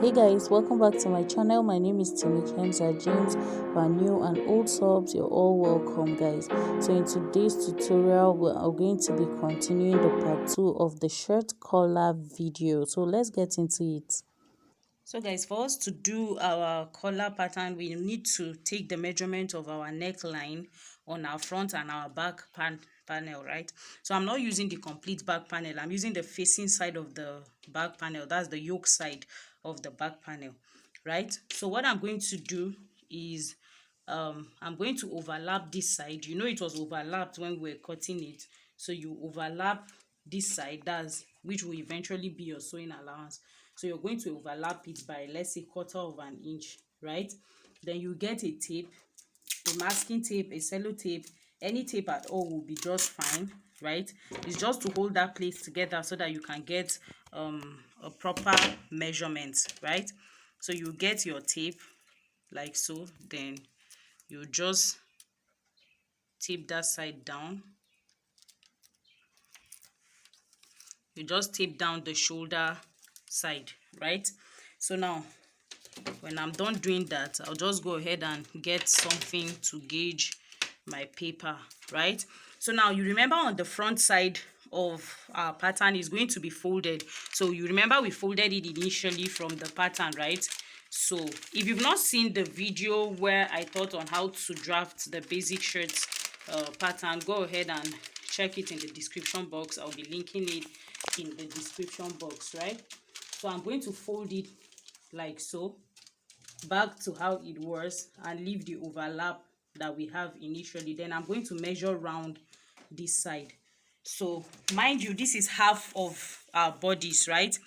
Hey guys, welcome back to my channel. My name is Timmy Kemsa James. For new and old subs, you're all welcome guys. So in today's tutorial, we are going to be continuing the part 2 of the shirt collar video. So let's get into it. So guys, for us to do our collar pattern, we need to take the measurement of our neckline on our front and our back panel, right? So I'm not using the complete back panel. I'm using the facing side of the back panel. That's the yoke side of the back panel, right? So what I'm going to do is I'm going to overlap this side. You know it was overlapped when we were cutting it. So you overlap this side, that's which will eventually be your sewing allowance. So you're going to overlap it by, let's say, 1/4 inch, right? Then you get a tape, a masking tape, a cello tape, any tape at all will be just fine, right? It's just to hold that place together so that you can get a proper measurement, right? So you get your tape like so, then you just tape that side down. You just tape down the shoulder side, right? So now when I'm done doing that, I'll just go ahead and get something to gauge my paper, right? So now you remember on the front side of our pattern is going to be folded. So you remember we folded it initially from the pattern, right? So if you've not seen the video where I taught on how to draft the basic shirts pattern, go ahead and check it in the description box. I'll be linking it in the description box, right? So I'm going to fold it like so, back to how it was, and leave the overlap that we have initially. Then I'm going to measure round this side. So mind you, this is half of our bodies, right?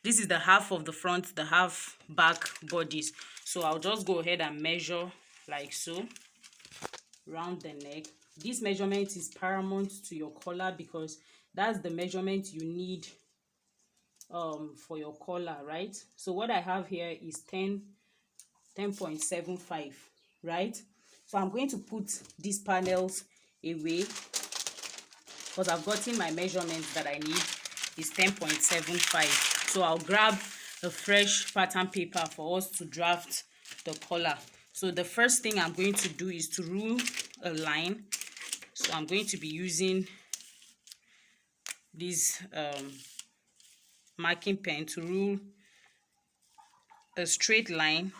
This is the half of the front, the half back bodies. So I'll just go ahead and measure like so round the neck. This measurement is paramount to your collar because that's the measurement you need for your collar, right? So what I have here is 10.75, right? So I'm going to put these panels away because I've gotten my measurements that I need is 10.75. So I'll grab a fresh pattern paper for us to draft the collar. So the first thing I'm going to do is to rule a line. So I'm going to be using this marking pen to rule a straight line.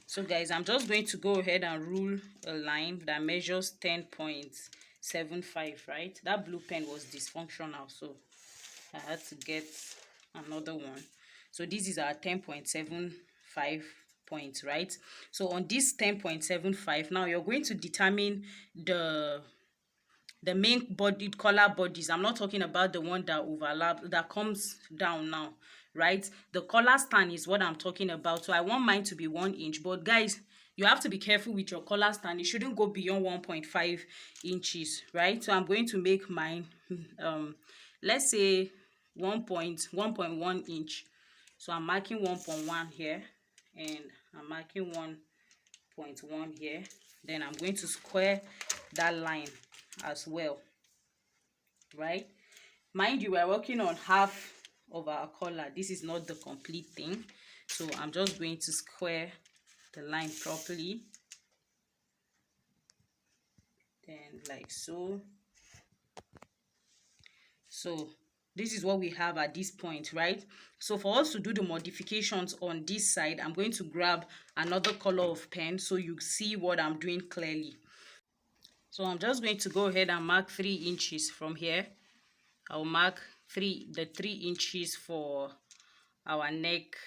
So guys, I'm just going to go ahead and rule a line that measures 10.75, right? That blue pen was dysfunctional, so I had to get another one. So this is our 10.75 points, right? So on this 10.75, now you're going to determine the main body collar bodies. I'm not talking about the one that overlap, that comes down now, right? The collar stand is what I'm talking about. So I want mine to be 1 inch, but guys, you have to be careful with your collar stand. It shouldn't go beyond 1.5 inches, right? So I'm going to make mine let's say 1.1 inch. So I'm marking 1.1 here, and I'm marking 1.1 here. Then I'm going to square that line as well, right? Mind you, we're working on half of our collar. This is not the complete thing, so I'm just going to square the line properly, then like so. So this is what we have at this point, right? So for us to do the modifications on this side, I'm going to grab another color of pen so you see what I'm doing clearly. So I'm just going to go ahead and mark 3 inches from here. I'll mark the 3 inches for our neck.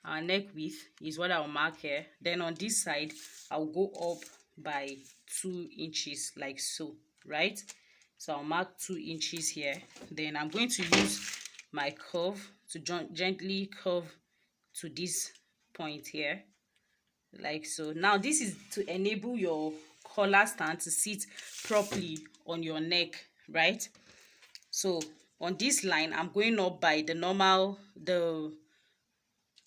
Our neck width is what I'll mark here. Then on this side, I'll go up by 2 inches like so, right? So I'll mark 2 inches here. Then I'm going to use my curve to gently curve to this point here, like so. Now this is to enable your collar stand to sit properly on your neck, right? So on this line, I'm going up by the normal, the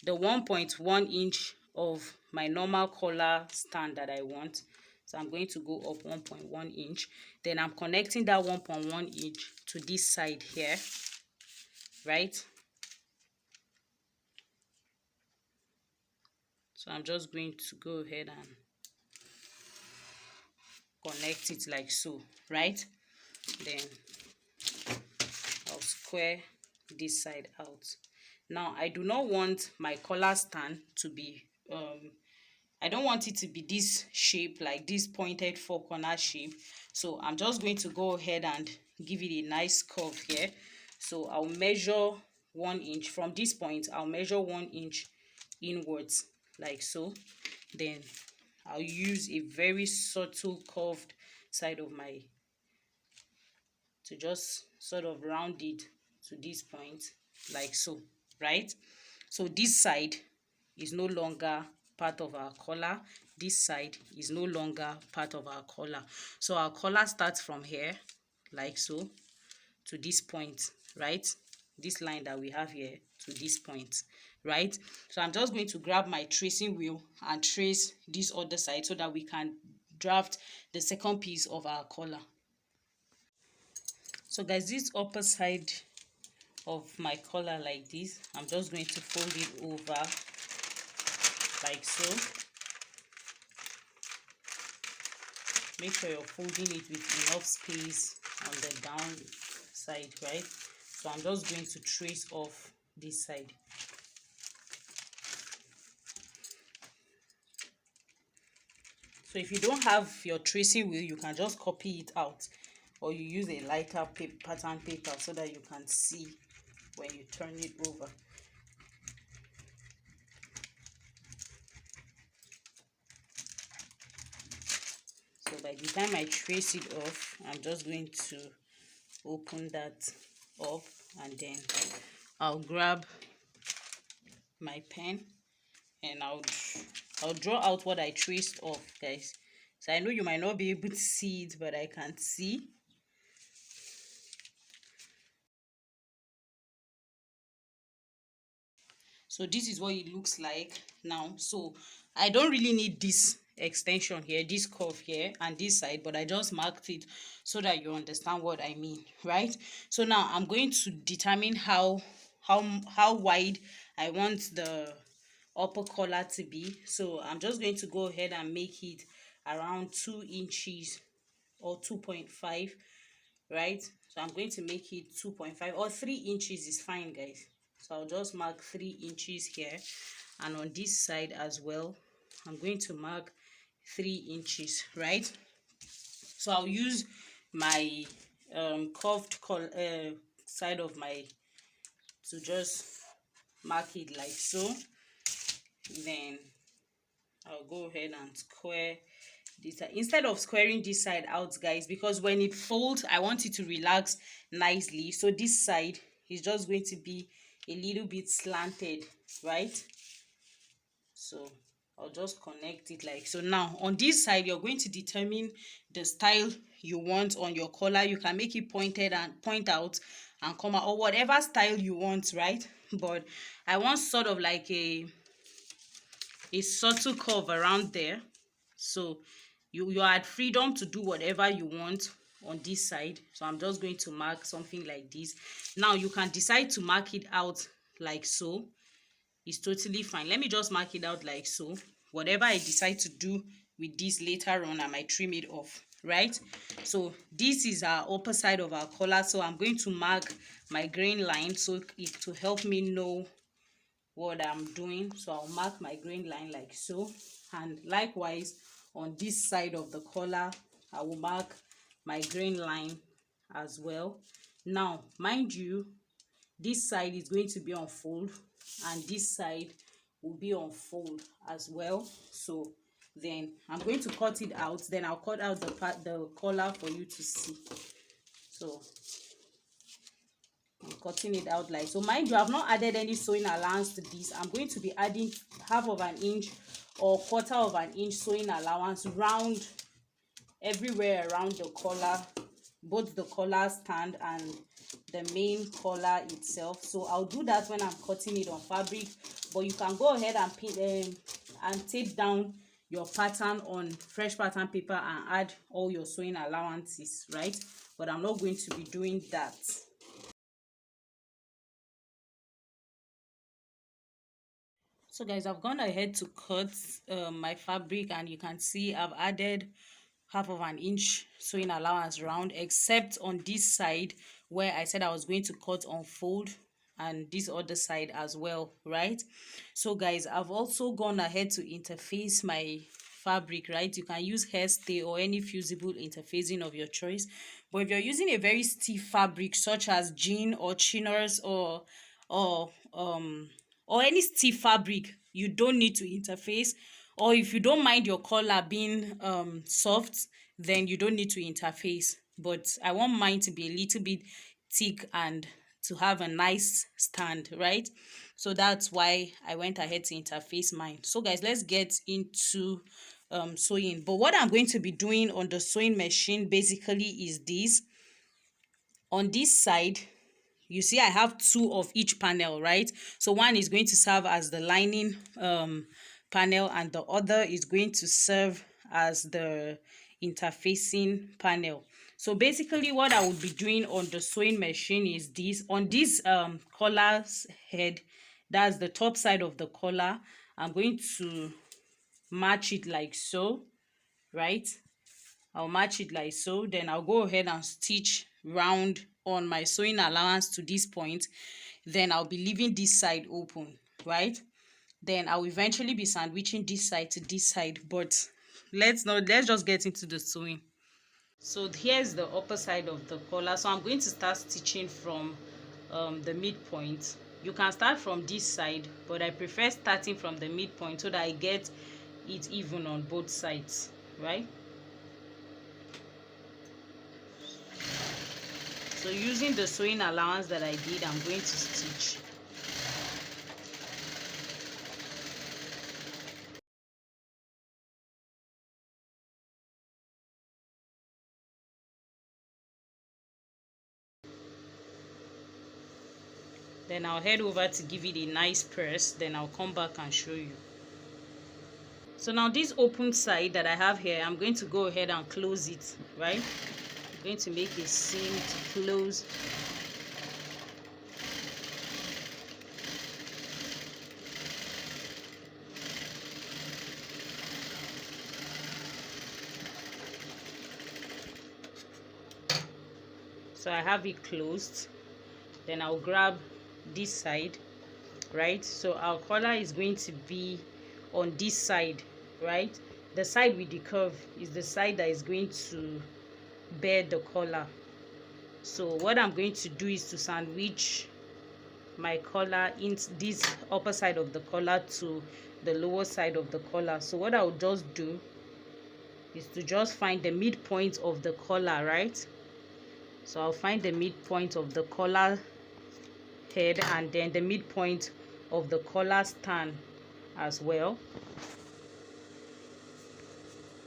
1.1 inch of my normal collar stand that I want. So I'm going to go up 1.1 inch. Then I'm connecting that 1.1 inch to this side here, right? So I'm just going to go ahead and connect it like so, right? Then I'll square this side out. Now I do not want my collar stand to be I don't want it to be this shape, like this pointed four corner shape. So I'm just going to go ahead and give it a nice curve here. So I'll measure 1 inch from this point. I'll measure 1 inch inwards like so. Then I'll use a very subtle curved side of my to just sort of round it to this point like so, right? So this side is no longer part of our collar. This side is no longer part of our collar. So our collar starts from here like so to this point, right? This line that we have here to this point, right? So I'm just going to grab my tracing wheel and trace this other side so that we can draft the second piece of our collar. So guys, this upper side of my collar like this, I'm just going to fold it over like so. Make sure you're folding it with enough space on the down side, right? So I'm just going to trace off this side. So if you don't have your tracing wheel, you can just copy it out, or you use a lighter pattern paper so that you can see when you turn it over. So by the time I trace it off, I'm just going to open that up, and then I'll grab my pen and I'll draw out what I traced off, guys. So I know you might not be able to see it, but I can see. So this is what it looks like now. So I don't really need this extension here, this curve here and this side, but I just marked it so that you understand what I mean, right? So now I'm going to determine how wide I want the upper collar to be. So I'm just going to go ahead and make it around 2 inches or 2.5, right? So I'm going to make it 2.5 or 3 inches is fine, guys. So I'll just mark 3 inches here, and on this side as well I'm going to mark 3 inches, right? So I'll use my curved side of my to just mark it like so. Then I'll go ahead and square this side instead of squaring this side out, guys, because when it folds I want it to relax nicely. So this side is just going to be a little bit slanted, right? So I'll just connect it like so. Now on this side you're going to determine the style you want on your collar. You can make it pointed and point out and come out, or whatever style you want, right? But I want sort of like a subtle curve around there. So you are at freedom to do whatever you want on this side. So I'm just going to mark something like this. Now you can decide to mark it out like so. It's totally fine. Let me just mark it out like so. Whatever I decide to do with this later on, I might trim it off, right? So this is our upper side of our collar. So I'm going to mark my grain line so it to help me know what I'm doing. So I'll mark my grain line like so, and likewise on this side of the collar I will mark my grain line as well. Now mind you, this side is going to be on fold and this side will be on fold as well. So then I'm going to cut it out, then I'll cut out the collar for you to see. So I'm cutting it out like so. Mind you, I've not added any sewing allowance to this. I'm going to be adding half of an inch or quarter of an inch sewing allowance round everywhere around the collar, both the collar stand and the main collar itself. So I'll do that when I'm cutting it on fabric, but you can go ahead and pin and tape down your pattern on fresh pattern paper and add all your sewing allowances, right? But I'm not going to be doing that. So guys, I've gone ahead to cut my fabric, and you can see I've added half of an inch sewing allowance round, except on this side where I said I was going to cut on fold, and this other side as well, right? So guys, I've also gone ahead to interface my fabric, right? You can use hairstay or any fusible interfacing of your choice, but if you're using a very stiff fabric such as jean or chinos or any stiff fabric, you don't need to interface. Or if you don't mind your collar being soft, then you don't need to interface. But I want mine to be a little bit thick and to have a nice stand, right? So that's why I went ahead to interface mine. So guys, let's get into sewing. But what I'm going to be doing on the sewing machine basically is this. On this side, you see I have two of each panel, right? So one is going to serve as the lining panel, and the other is going to serve as the interfacing panel. So basically what I would be doing on the sewing machine is this. On this collar's head, that's the top side of the collar, I'm going to match it like so, right? I'll match it like so. Then I'll go ahead and stitch round on my sewing allowance to this point. Then I'll be leaving this side open, right? Then I'll eventually be sandwiching this side to this side. But let's just get into the sewing. So here's the upper side of the collar. So I'm going to start stitching from the midpoint. You can start from this side, but I prefer starting from the midpoint so that I get it even on both sides, right? So using the sewing allowance that I did, I'm going to stitch. Then I'll head over to give it a nice press. Then I'll come back and show you. So now this open side that I have here, I'm going to go ahead and close it, right? I'm going to make a seam to close. So I have it closed. Then I'll grab this side, right? So our collar is going to be on this side, right? The side with the curve is the side that is going to bear the collar. So what I'm going to do is to sandwich my collar into this upper side of the collar to the lower side of the collar. So what I'll just do is to just find the midpoint of the collar, right? So I'll find the midpoint of the collar head and then the midpoint of the collar stand as well.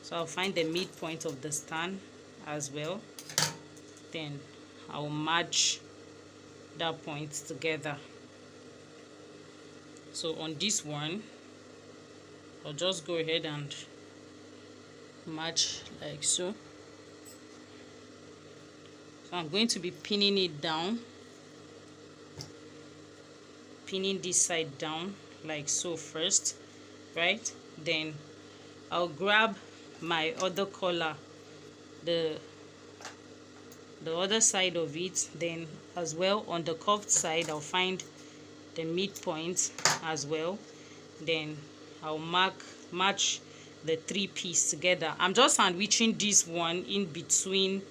So I'll find the midpoint of the stand as well. Then I'll match that point together. So on this one, I'll just go ahead and match like so. So I'm going to be pinning it down, pinning this side down like so first, right? Then I'll grab my other collar, the other side of it. Then as well on the curved side, I'll find the midpoint as well. Then I'll match the three pieces together. I'm just sandwiching this one in between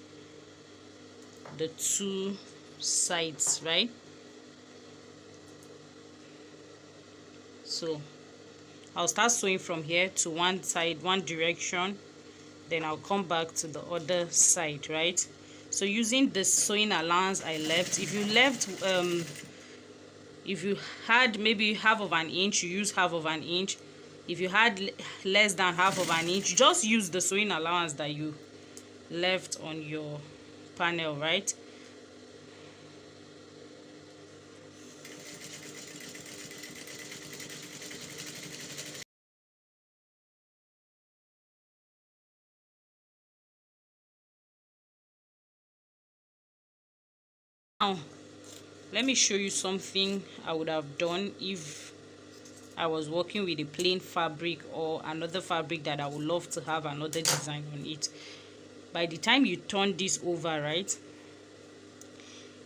the two sides, right? So I'll start sewing from here to one side, one direction, then I'll come back to the other side, right? So using the sewing allowance I left, if you had maybe half of an inch, you use half of an inch. If you had less than half of an inch, just use the sewing allowance that you left on your panel, right? Now let me show you something I would have done if I was working with a plain fabric or another fabric that I would love to have another design on it. By the time you turn this over, right,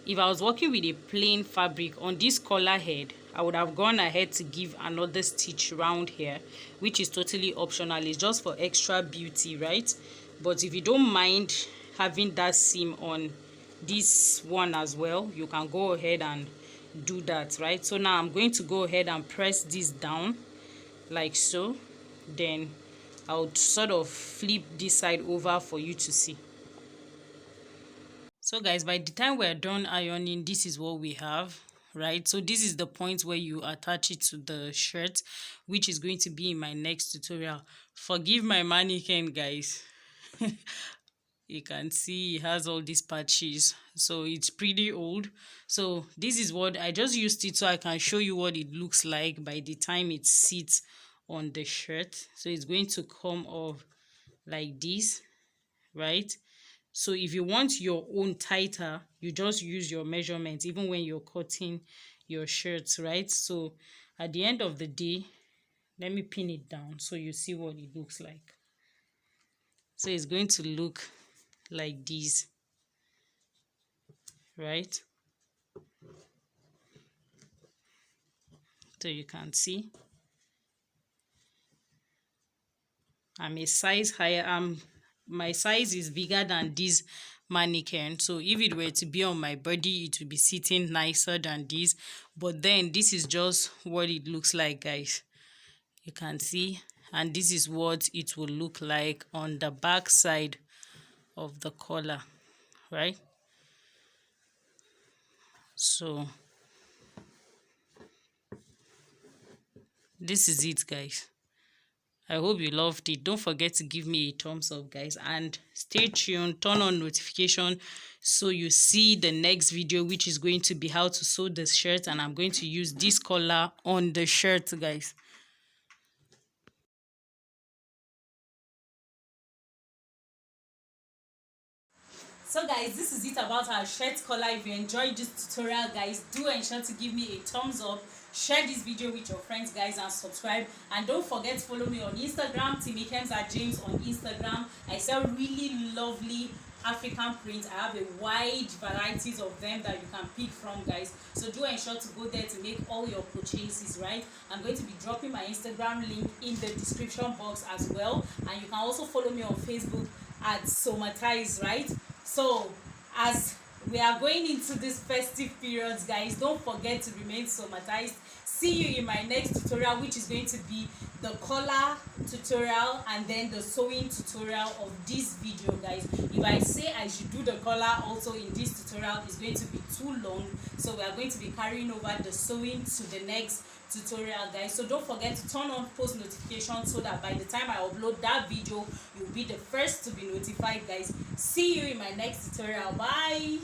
if I was working with a plain fabric on this collar head, I would have gone ahead to give another stitch round here, which is totally optional. It's just for extra beauty, right? But if you don't mind having that seam on this one as well, you can go ahead and do that, right? So now I'm going to go ahead and press this down like so. Then I'll sort of flip this side over for you to see. So guys, by the time we're done ironing, this is what we have, right? So this is the point where you attach it to the shirt, which is going to be in my next tutorial. Forgive my mannequin, guys. You can see it has all these patches, so it's pretty old. So this is what I just used it so I can show you what it looks like by the time it sits on the shirt. So it's going to come off like this, right? So if you want your own tighter, you just use your measurements even when you're cutting your shirts, right? So at the end of the day, let me pin it down so you see what it looks like. So it's going to look like this, right? So you can see I'm a size higher. My size is bigger than this mannequin, so if it were to be on my body, it would be sitting nicer than this. But then this is just what it looks like, guys. You can see, and this is what it will look like on the back side of the collar, right? So this is it, guys. I hope you loved it. Don't forget to give me a thumbs up, guys, and stay tuned. Turn on notification so you see the next video, which is going to be how to sew the shirt, and I'm going to use this collar on the shirt, guys. So guys, this is it about our shirt collar. If you enjoyed this tutorial, guys, do ensure to give me a thumbs up, share this video with your friends, guys, and subscribe. And don't forget to follow me on Instagram, TimiKemzaJames on Instagram. I sell really lovely African prints. I have a wide varieties of them that you can pick from, guys. So do ensure to go there to make all your purchases, right? I'm going to be dropping my Instagram link in the description box as well, and you can also follow me on Facebook at Somatize, right? So as we are going into this festive periods, guys, don't forget to remain somatized. See you in my next tutorial, which is going to be the collar tutorial and then the sewing tutorial of this video, guys. If I say I should do the collar also in this tutorial, it's going to be too long, so we are going to be carrying over the sewing to the next tutorial, guys. So don't forget to turn on post notifications so that by the time I upload that video, you'll be the first to be notified, guys. See you in my next tutorial. Bye.